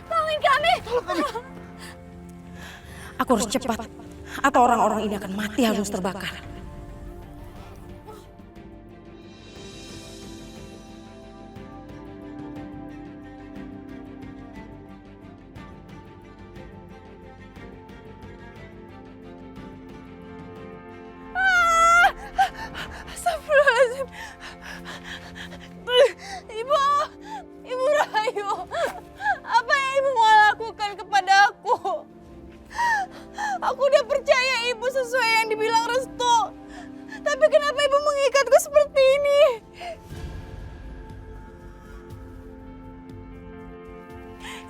Tolongin kami! Aku harus cepat, atau orang-orang ini akan mati harus terbakar. Astagfirullahaladzim. Ibu, Ibu Rahayu, apa yang Ibu mau lakukan kepada aku? Aku udah percaya Ibu sesuai yang dibilang Restu. Tapi kenapa Ibu mengikatku seperti ini?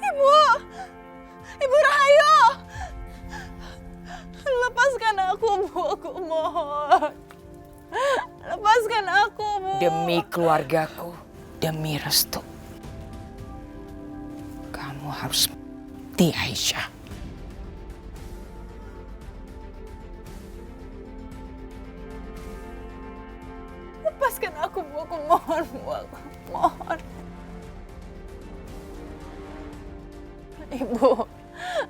Ibu, Ibu Rahayu, lepaskan aku, Bu. Aku mohon. Lepaskan aku, Bu. Demi keluargaku, demi Restu. Kamu harus mati, Aisyah. Lepaskan aku, Bu. Aku mohon, Bu. Aku mohon. Ibu,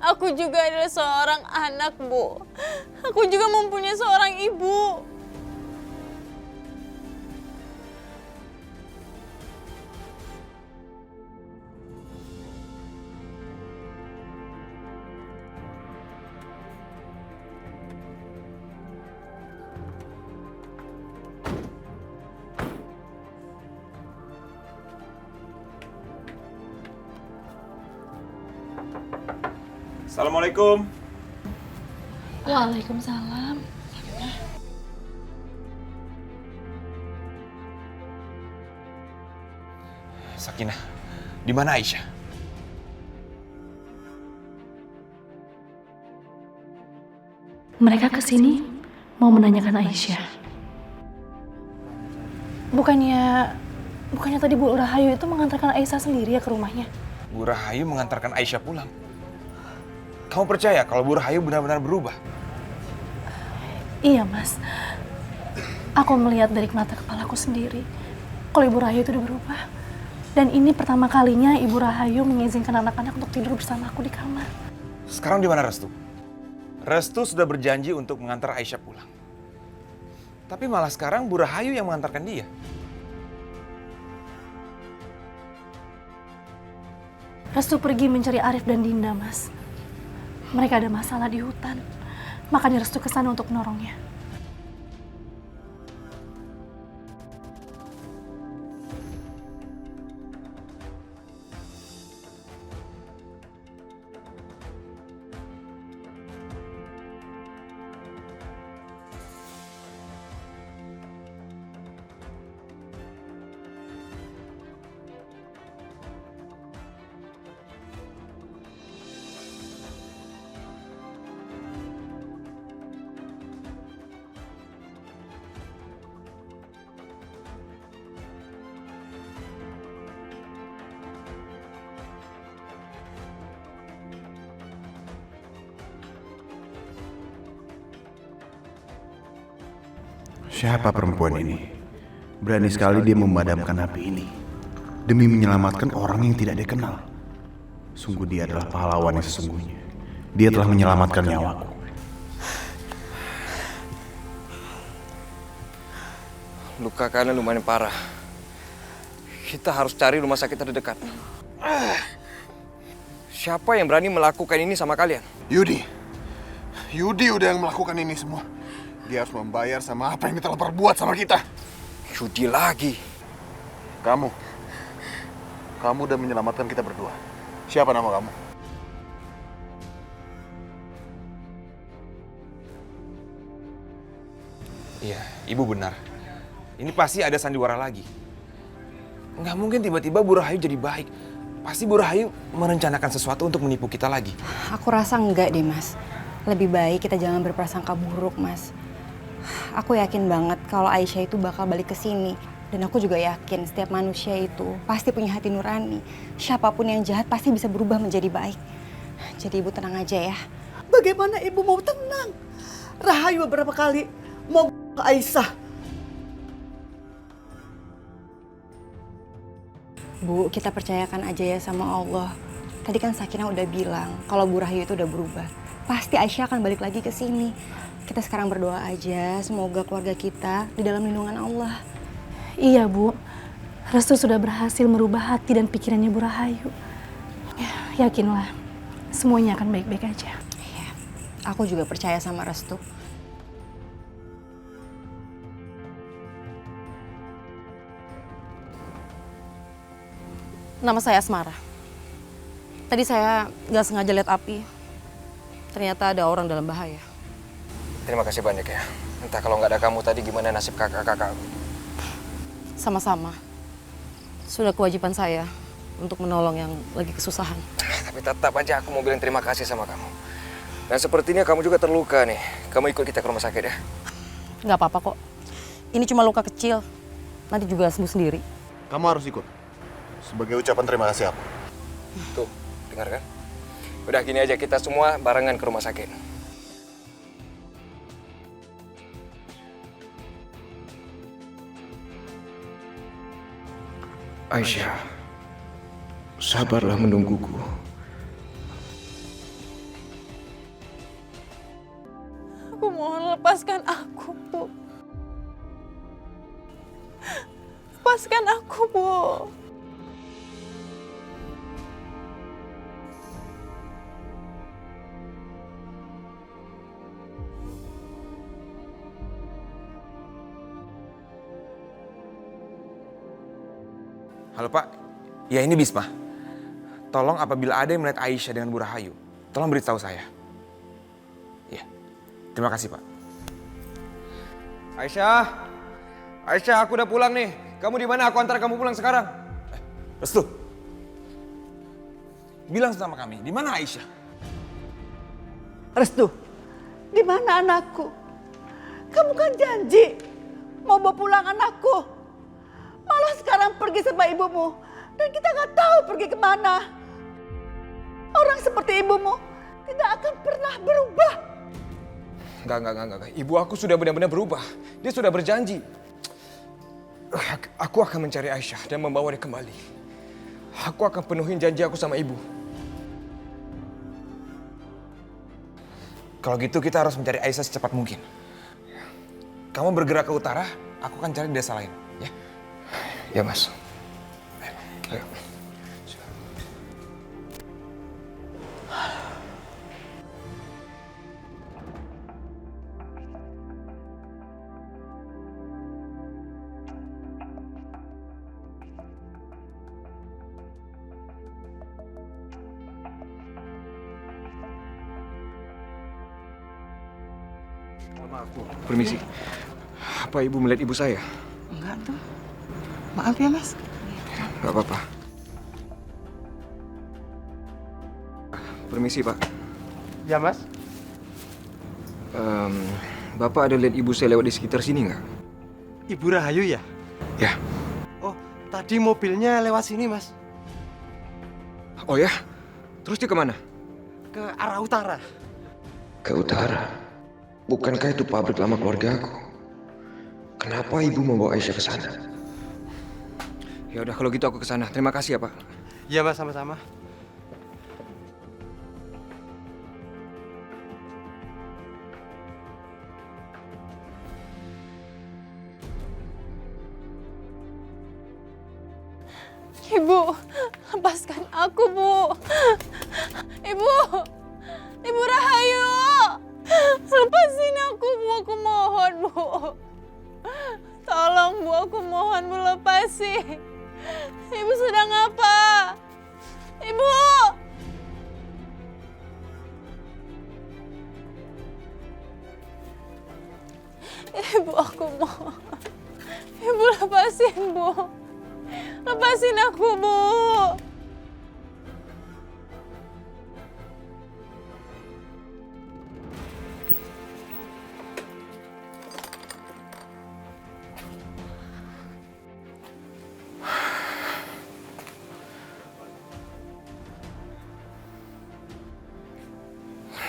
aku juga adalah seorang anak, Bu. Aku juga mempunyai seorang ibu. Assalamualaikum. Waalaikumsalam. Sakinah, di mana Aisyah? Mereka kesini mau menanyakan Aisyah. Bukannya tadi Bu Rahayu itu mengantarkan Aisyah sendiri ya ke rumahnya? Bu Rahayu mengantarkan Aisyah pulang. Kamu percaya kalau Bu Rahayu benar-benar berubah? Iya, Mas. Aku melihat dari mata kepalaku sendiri kalau Ibu Rahayu itu udah berubah. Dan ini pertama kalinya Ibu Rahayu mengizinkan anak-anak untuk tidur bersama aku di kamar. Sekarang di mana Restu? Restu sudah berjanji untuk mengantar Aisyah pulang. Tapi malah sekarang Bu Rahayu yang mengantarkan dia. Restu pergi mencari Arif dan Dinda, Mas. Mereka ada masalah di hutan. Makanya Restu kesana untuk menolongnya. Siapa perempuan ini? Berani sekali dia memadamkan api ini demi menyelamatkan orang yang tidak dikenal. Sungguh dia adalah pahlawan yang sesungguhnya. Dia telah menyelamatkan nyawaku. Luka kalian lumayan parah. Kita harus cari rumah sakit terdekat. Siapa yang berani melakukan ini sama kalian? Yudi. Yudi udah yang melakukan ini semua. Dia harus membayar sama apa yang dia telah perbuat sama kita. Yudi lagi. Kamu udah menyelamatkan kita berdua. Siapa nama kamu? Iya, Ibu benar. Ini pasti ada sandiwara lagi. Nggak mungkin tiba-tiba Bu Rahayu jadi baik. Pasti Bu Rahayu merencanakan sesuatu untuk menipu kita lagi. Aku rasa enggak deh, Mas. Lebih baik kita jangan berprasangka buruk, Mas. Aku yakin banget kalau Aisyah itu bakal balik ke sini. Dan aku juga yakin setiap manusia itu pasti punya hati nurani. Siapapun yang jahat pasti bisa berubah menjadi baik. Jadi Ibu tenang aja ya. Bagaimana Ibu mau tenang? Rahayu beberapa kali mau ke Aisyah. Bu, kita percayakan aja ya sama Allah. Tadi kan Sakinah udah bilang kalau Bu Rahayu itu udah berubah. Pasti Aisyah akan balik lagi ke sini. Kita sekarang berdoa aja, semoga keluarga kita di dalam lindungan Allah. Iya, Bu. Restu sudah berhasil merubah hati dan pikirannya Bu Rahayu. Ya, yakinlah, semuanya akan baik-baik aja. Iya, aku juga percaya sama Restu. Nama saya Asmara. Tadi saya nggak sengaja lihat api. Ternyata ada orang dalam bahaya. Terima kasih banyak ya. Entah kalau nggak ada kamu tadi gimana nasib kakak-kakak aku. Sama-sama. Sudah kewajiban saya untuk menolong yang lagi kesusahan. Tapi tetap aja aku mau bilang terima kasih sama kamu. Dan sepertinya kamu juga terluka nih. Kamu ikut kita ke rumah sakit ya? Nggak apa-apa kok. Ini cuma luka kecil. Nanti juga sembuh sendiri. Kamu harus ikut. Sebagai ucapan terima kasih aku. Tuh, dengar kan? Udah gini aja, kita semua barengan ke rumah sakit. Aisyah, sabarlah menungguku. Aku mohon lepaskan aku, Bu. Lepaskan aku, Bu. Halo Pak, ya ini Bisma. Tolong apabila ada yang melihat Aisyah dengan Bu Rahayu, tolong beritahu saya. Ya, terima kasih Pak. Aisyah, Aisyah, aku udah pulang nih. Kamu di mana? Aku antar kamu pulang sekarang. Restu, bilang sama kami, di mana Aisyah? Restu, di mana anakku? Kamu kan janji mau bawa pulang anakku. Malah sekarang pergi sama ibumu. Dan kita nggak tahu pergi kemana. Orang seperti ibumu tidak akan pernah berubah. Enggak. Ibu aku sudah benar-benar berubah. Dia sudah berjanji. Aku akan mencari Aisyah dan membawa dia kembali. Aku akan penuhin janji aku sama ibu. Kalau gitu kita harus mencari Aisyah secepat mungkin. Kamu bergerak ke utara, aku akan cari desa lain, ya? Ya, Mas. Ayo. Maaf, Bu. Permisi. Apa Ibu melihat ibu saya? Enggak tuh. Maaf ya Mas. Gak apa-apa. Permisi, Pak. Ya, Mas. Bapak ada lihat ibu saya lewat di sekitar sini nggak? Ibu Rahayu ya? Ya. Oh, tadi mobilnya lewat sini, Mas. Oh ya? Terus dia kemana? Ke arah utara. Ke utara? Bukankah itu pabrik lama keluarga aku? Kenapa ibu membawa Aisyah ke sana? Ya udah kalau gitu aku ke sana. Terima kasih ya, Pak. Iya, Mas, sama-sama. Ibu, lepaskan aku, Bu. Ibu, Ibu Rahayu. Lepasin aku, Bu. Aku mohon, Bu. Tolong, Bu. Aku mohon, Bu. Lepasi. Ibu sedang apa? Ibu. Ibu, aku mohon. Ibu lepasin, Bu. Lepasin aku, Bu.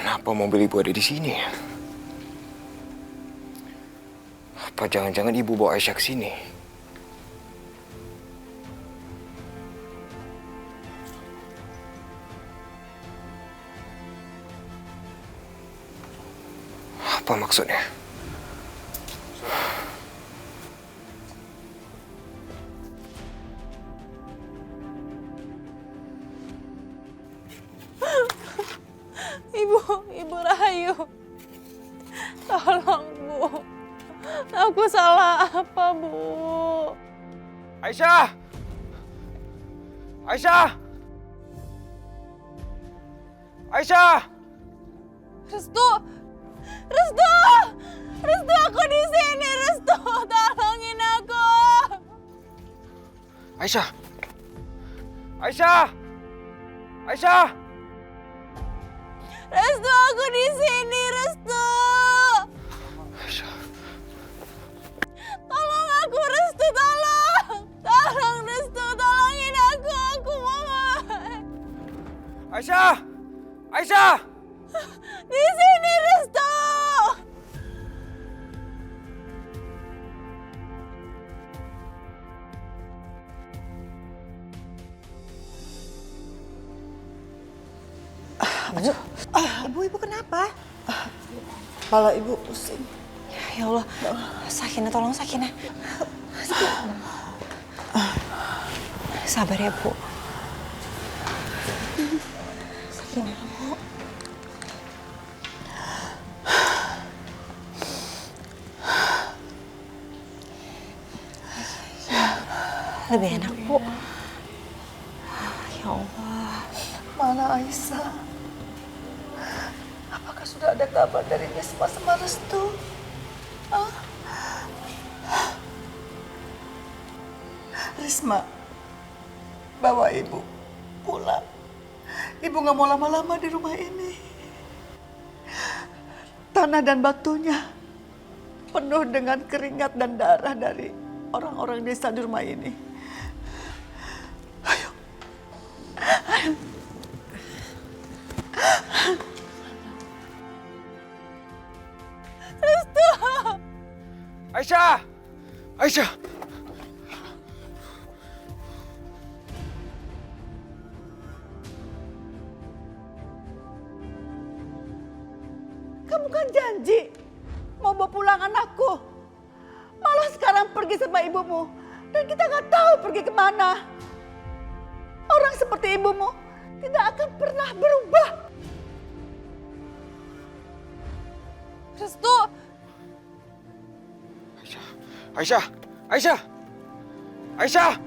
Kenapa mobil ibu ada di sini? Apa jangan-jangan ibu bawa Aisyah ke sini? Apa maksudnya? Ibu Rahayu. Tolong, Bu. Aku salah apa, Bu? Aisyah! Aisyah! Aisyah! Restu! Restu! Restu, aku di sini, Restu. Tolongin aku. Aisyah! Aisyah! Aisyah! Restu, aku di sini, Restu. Aisyah. Tolong aku, Restu, tolong. Tolong, Restu, tolongin aku mohon. Aisyah! Aisyah! Di sini, Restu. Ibu kenapa? Kepala ibu pusing. Ya Allah, Sakinah, tolong Sakinah. Sabar ya, Bu. Sakinah, Bu. Lebih enak, Bu. Ya Allah. Mana Aisyah? Apakah sudah ada kabar dari Risma sama Restu? Hah? Risma, bawa ibu pulang. Ibu nggak mau lama-lama di rumah ini. Tanah dan batunya penuh dengan keringat dan darah dari orang-orang desa di rumah ini. Ayo. Aisyah! Aisyah! Kamu kan janji mau bawa pulang anakku. Malah sekarang pergi sama ibumu. Dan kita nggak tahu pergi kemana. Orang seperti ibumu tidak akan pernah berubah. Restu. Aisyah! Aisyah! Aisyah!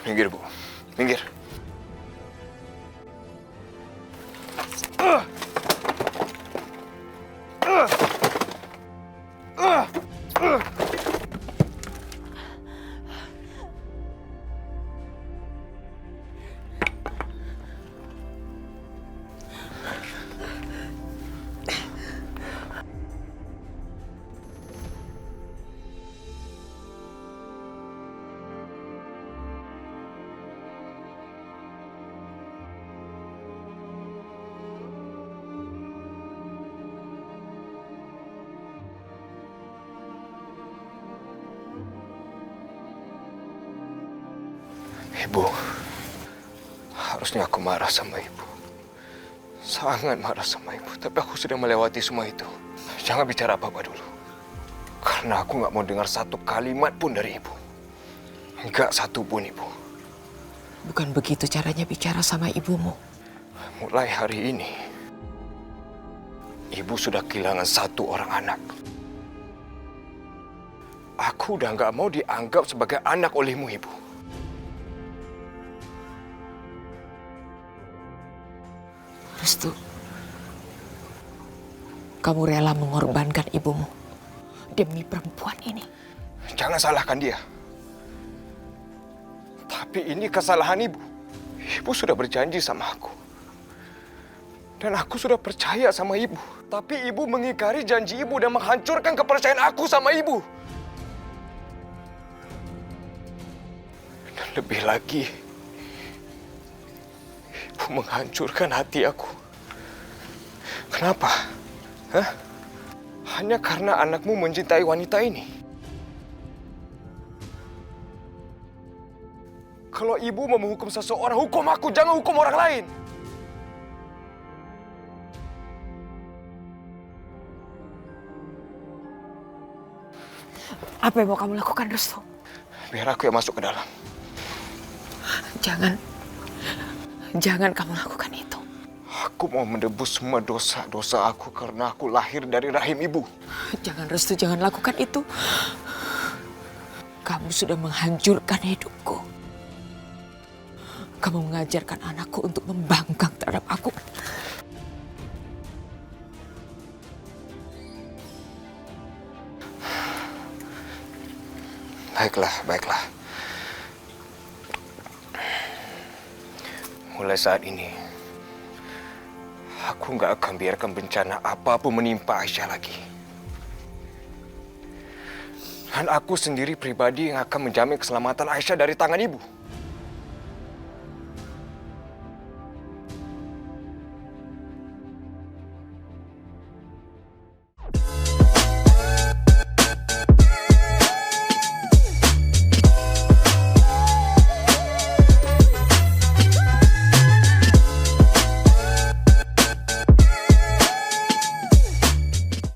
Minggir, Bu. Minggir. Ibu, harusnya aku marah sama ibu. Sangat marah sama ibu, tapi aku sudah melewati semua itu. Jangan bicara apa-apa dulu. Karena aku nggak mau dengar satu kalimat pun dari ibu. Enggak satu pun, Ibu. Bukan begitu caranya bicara sama ibumu. Mulai hari ini, ibu sudah kehilangan satu orang anak. Aku udah nggak mau dianggap sebagai anak olehmu, Ibu. Restu, kamu rela mengorbankan ibumu demi perempuan ini. Jangan salahkan dia. Tapi ini kesalahan ibu. Ibu sudah berjanji sama aku. Dan aku sudah percaya sama ibu. Tapi ibu mengingkari janji ibu dan menghancurkan kepercayaan aku sama ibu. Lebih lagi, ibu menghancurkan hati aku. Kenapa? Hah? Hanya karena anakmu mencintai wanita ini. Kalau ibu mau menghukum seseorang, hukum aku, jangan hukum orang lain. Apa yang mau kamu lakukan, Restu? Biar aku yang masuk ke dalam. Jangan. Jangan kamu lakukan itu. Aku mau menebus semua dosa-dosa aku karena aku lahir dari rahim ibu. Jangan, Restu, jangan lakukan itu. Kamu sudah menghancurkan hidupku. Kamu mengajarkan anakku untuk membangkang terhadap aku. Baiklah, baiklah. Mulai saat ini, aku nggak akan biarkan bencana apapun menimpa Aisyah lagi. Dan aku sendiri pribadi yang akan menjamin keselamatan Aisyah dari tangan ibu.